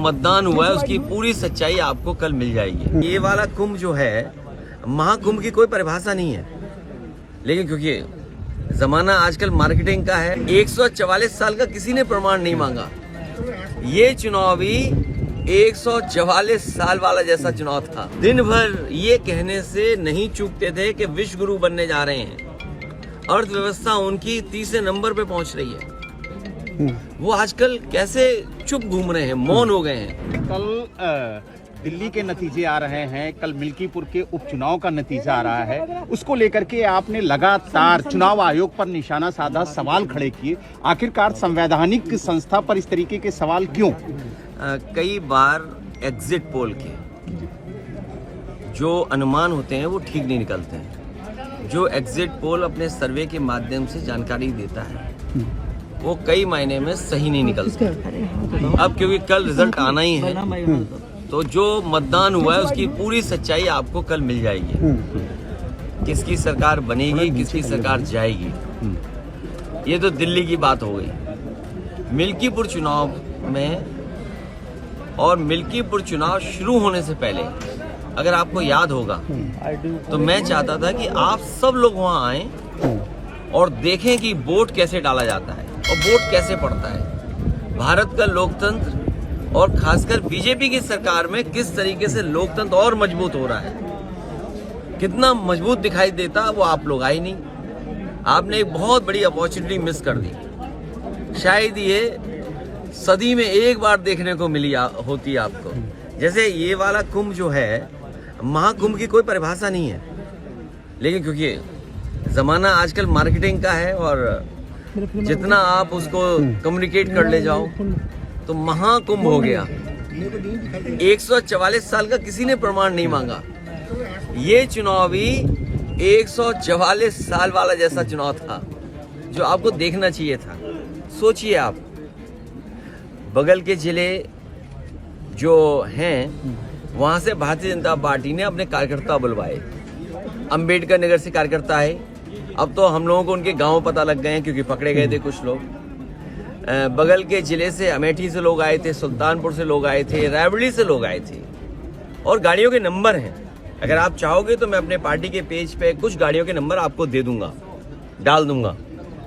मतदान हुआ है उसकी पूरी सच्चाई आपको कल मिल जाएगी। ये वाला कुंभ जो है, महाकुंभ की कोई परिभाषा नहीं है, लेकिन क्योंकि जमाना आजकल मार्केटिंग का है, 144 साल का किसी ने प्रमाण नहीं मांगा। ये चुनाव भी 144 साल वाला जैसा चुनाव था। दिन भर ये कहने से नहीं चूकते थे कि विश्व गुरु बनने जा रहे हैं, अर्थव्यवस्था उनकी तीसरे नंबर पे पहुंच रही है। वो आजकल कैसे चुप घूम रहे हैं, मौन हो गए हैं। कल दिल्ली के नतीजे आ रहे हैं, कल मिल्कीपुर के उपचुनाव का नतीजा आ रहा है, उसको लेकर के आपने लगातार चुनाव आयोग पर निशाना साधा, सवाल खड़े किए। आखिरकार संवैधानिक संस्था पर इस तरीके के सवाल क्यों? कई बार एग्जिट पोल के जो अनुमान होते हैं वो ठीक नहीं निकलते हैं। जो एग्जिट पोल अपने सर्वे के माध्यम से जानकारी देता है वो कई मायने में सही नहीं निकलता। अब क्योंकि कल रिजल्ट आना ही है, तो जो मतदान हुआ है उसकी पूरी सच्चाई आपको कल मिल जाएगी। किसकी सरकार बनेगी, किसकी सरकार जाएगी, ये तो दिल्ली की बात हो गई। मिल्कीपुर चुनाव में और मिल्कीपुर चुनाव शुरू होने से पहले अगर आपको याद होगा तो मैं चाहता था कि आप सब लोग वहां आएं और देखें कि वोट कैसे डाला जाता है और वोट कैसे पड़ता है। भारत का लोकतंत्र और खासकर बीजेपी की सरकार में किस तरीके से लोकतंत्र और मजबूत हो रहा है, कितना मजबूत दिखाई देता, वो आप लोग आए नहीं। आपने एक बहुत बड़ी अपॉर्चुनिटी मिस कर दी। शायद ये सदी में एक बार देखने को मिली होती आपको। जैसे ये वाला कुंभ जो है, महाकुंभ की कोई परिभाषा नहीं है, लेकिन क्योंकि जमाना आजकल मार्केटिंग का है और जितना आप उसको कम्युनिकेट कर ले जाओ तो महाकुंभ हो गया। 144 साल का किसी ने प्रमाण नहीं मांगा। ये चुनाव भी 144 साल वाला जैसा चुनाव था जो आपको देखना चाहिए था। सोचिए आप, बगल के जिले जो हैं वहां से भारतीय जनता पार्टी ने अपने कार्यकर्ता बुलवाए। अंबेडकर नगर से कार्यकर्ता आए, अब तो हम लोगों को उनके गांव पता लग गए हैं क्योंकि पकड़े गए थे कुछ लोग। बगल के जिले से अमेठी से लोग आए थे, सुल्तानपुर से लोग आए थे, रायबरेली से लोग आए थे, और गाड़ियों के नंबर हैं। अगर आप चाहोगे तो मैं अपने पार्टी के पेज पे कुछ गाड़ियों के नंबर आपको दे दूंगा, डाल दूंगा।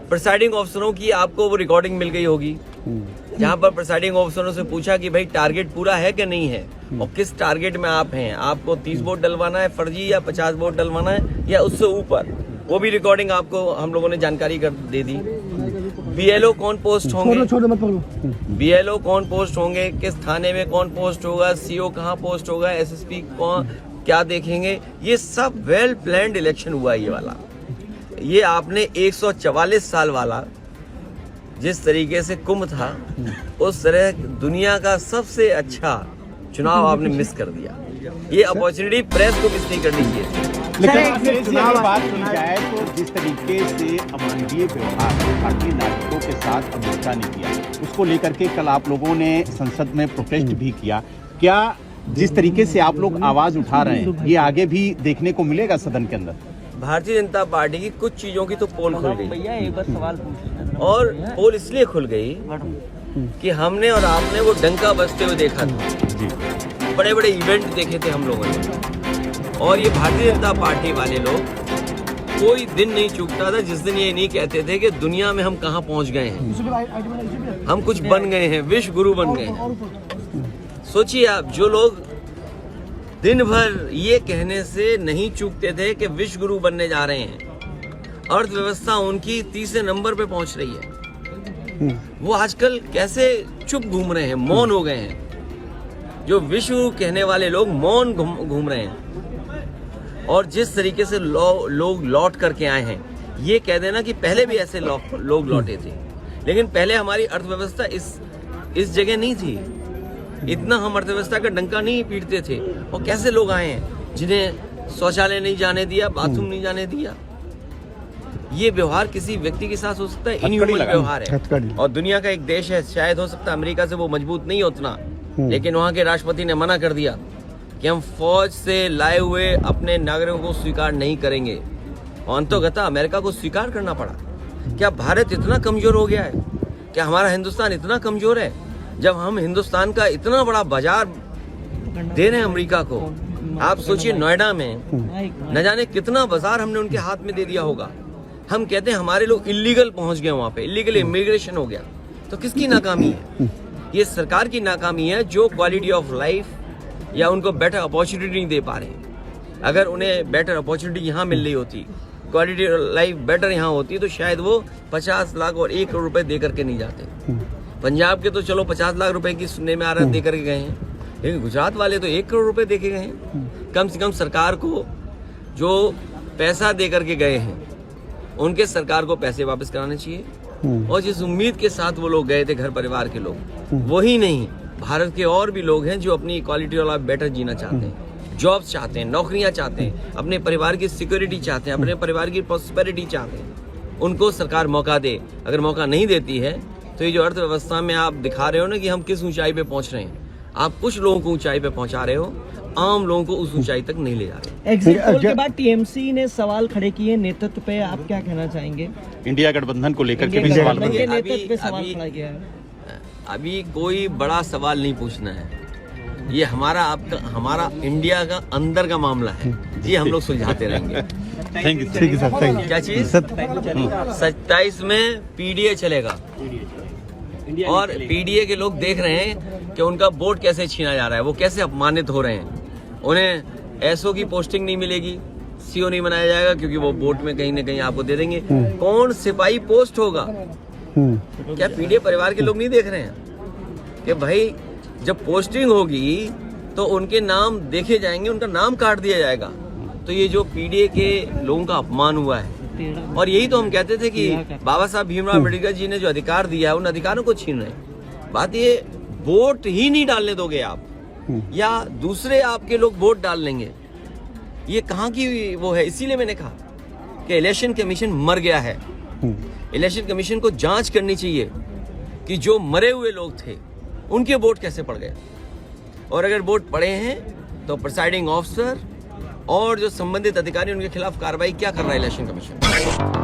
प्रिसाइडिंग ऑफिसरों की आपको वो रिकॉर्डिंग मिल गई होगी, जहां पर प्रिसाइडिंग ऑफिसरों से पूछा कि भाई टारगेट पूरा है कि नहीं है और किस टारगेट में आप हैं, आपको 30 वोट डलवाना है फर्जी या 50 वोट डलवाना है या उससे ऊपर, वो भी रिकॉर्डिंग आपको हम लोगों ने जानकारी कर दे दी। बीएलओ कौन पोस्ट होंगे, बीएलओ कौन पोस्ट होंगे, किस थाने में कौन पोस्ट होगा, सीओ कहाँ पोस्ट होगा, एसएसपी कौन क्या देखेंगे, ये सब वेल प्लान्ड इलेक्शन हुआ ये वाला। ये आपने 144 साल वाला जिस तरीके से कुंभ था, उस तरह दुनिया का सबसे अच्छा चुनाव आपने मिस कर दिया। ये अपॉर्चुनिटी प्रेस को मिस नहीं करनी चाहिए। लेकिन अगर चुनाव बात की जाए तो जिस तरीके से अमानवीय व्यवहार भारतीय नागरिकों के साथ अमेरिका ने किया, उसको लेकर के कल आप लोगों ने संसद में प्रोटेस्ट भी किया। क्या जिस तरीके से आप लोग आवाज उठा रहे हैं ये आगे भी देखने को मिलेगा सदन के अंदर? भारतीय जनता पार्टी की कुछ चीजों की तो पोल खुल गई, एक बार सवाल पूछ, और पोल इसलिए खुल गई कि हमने और आपने वो डंका बजते हुए देखा था। बड़े बड़े इवेंट देखे थे हम लोगों ने, और ये भारतीय जनता पार्टी वाले लोग कोई दिन नहीं चूकता था जिस दिन ये नहीं कहते थे कि दुनिया में हम कहाँ पहुंच गए हैं, हम कुछ बन गए हैं, विश्व गुरु बन गए हैं। सोचिए आप, जो लोग दिन भर ये कहने से नहीं चूकते थे कि विश्व गुरु बनने जा रहे हैं, अर्थव्यवस्था उनकी तीसरे नंबर पे पहुंच रही है, वो आजकल कैसे चुप घूम रहे हैं, मौन हो गए हैं। जो विश्व कहने वाले लोग मौन घूम रहे हैं। और जिस तरीके से लोग लौट करके आए हैं, ये कह देना कि पहले भी ऐसे लोग लौटे थे, लेकिन पहले हमारी अर्थव्यवस्था इस जगह नहीं थी, इतना हम अर्थव्यवस्था का डंका नहीं पीटते थे। और कैसे लोग आए हैं जिन्हें शौचालय नहीं जाने दिया, बाथरूम नहीं जाने दिया। ये व्यवहार किसी व्यक्ति के साथ हो सकता है, इनह्यूमन व्यवहार है। और दुनिया का एक देश है, शायद हो सकता है अमेरिका से वो मजबूत नहीं उतना, लेकिन वहाँ के राष्ट्रपति ने मना कर दिया कि हम फौज से लाए हुए अपने नागरिकों को स्वीकार नहीं करेंगे, और अंततः अमेरिका को स्वीकार करना पड़ा। क्या भारत इतना कमजोर हो गया है? क्या हमारा हिंदुस्तान इतना कमजोर है जब हम हिंदुस्तान का इतना बड़ा बाजार दे रहे हैं अमेरिका को। आप सोचिए नोएडा में न जाने कितना बाजार हमने उनके हाथ में दे दिया होगा। हम कहते हैं हमारे लोग इलीगल पहुंच गए वहां पे, इलीगल इमिग्रेशन हो गया। तो किसकी नाकामी है? ये सरकार की नाकामी है जो क्वालिटी ऑफ लाइफ या उनको बेटर अपॉर्चुनिटी नहीं दे पा रहे। अगर उन्हें बेटर अपॉर्चुनिटी यहाँ मिल रही होती, क्वालिटी लाइफ बेटर यहाँ होती, तो शायद वो 50 लाख और 1 करोड़ रुपए दे करके नहीं जाते। पंजाब के तो चलो 50 लाख रुपए की सुनने में आ रहा है दे करके गए हैं, लेकिन गुजरात वाले तो 1 करोड़ रुपए दे के गए हैं। कम से कम सरकार को जो पैसा दे करके गए हैं उनके सरकार को पैसे वापस कराने चाहिए। और जिस उम्मीद के साथ वो लोग गए थे, घर परिवार के लोग, वही नहीं, भारत के और भी लोग हैं जो अपनी क्वालिटी वाला बेटर जीना चाहते हैं, जॉब्स चाहते हैं, नौकरियां चाहते हैं, अपने परिवार की सिक्योरिटी चाहते हैं, अपने परिवार की प्रॉस्पेरिटी चाहते हैं। उनको सरकार मौका दे। अगर मौका नहीं देती है तो ये जो अर्थव्यवस्था में आप दिखा रहे हो ना कि हम किस ऊंचाई पे पहुंच रहे हैं, आप कुछ लोगों को ऊंचाई पे पहुंचा रहे हो, आम लोगों को उस ऊंचाई तक नहीं ले जा रहे। एग्जिट पोल के बाद टीएमसी ने सवाल खड़े किए नेतृत्व पे, आप क्या कहना चाहेंगे? इंडिया गठबंधन को लेकर के भी सवाल गठबंधन किए। के नेतृत्व पे सवाल खड़ा किया है। अभी कोई बड़ा सवाल नहीं पूछना है। ये हमारा इंडिया का अंदर का मामला है, ये हम लोग सुलझाते रहेंगे। Thank you sir, thank you. क्या चीज? 27 में पीडीए चलेगा और पीडीए के लोग देख रहे हैं कि उनका वोट कैसे छीना जा रहा है, वो कैसे अपमानित हो रहे हैं। उन्हें एसओ की पोस्टिंग नहीं मिलेगी, सीओ नहीं बनाया जाएगा, क्योंकि वो वोट में कहीं ना कहीं आपको दे देंगे। कौन सिपाही पोस्ट होगा? क्या पीडीए परिवार के लोग नहीं देख रहे हैं कि भाई जब पोस्टिंग होगी तो उनके नाम देखे जाएंगे, उनका नाम काट दिया जाएगा। तो ये जो पीडीए के लोगों का अपमान हुआ है, और यही तो हम कहते थे कि बाबा साहब भीमराव अम्बेडकर जी ने जो अधिकार दिया है उन अधिकारों को छीन रहे हैं। बात ये वोट ही नहीं डालने दोगे आप, या दूसरे आपके लोग वोट डाल लेंगे, ये कहाँ की वो है? इसीलिए मैंने कहा कि इलेक्शन कमीशन मर गया है। इलेक्शन कमीशन को जांच करनी चाहिए कि जो मरे हुए लोग थे उनके वोट कैसे पड़ गए, और अगर वोट पड़े हैं तो प्रिसाइडिंग ऑफिसर और जो संबंधित अधिकारी उनके खिलाफ कार्रवाई क्या कर रहा है इलेक्शन कमीशन।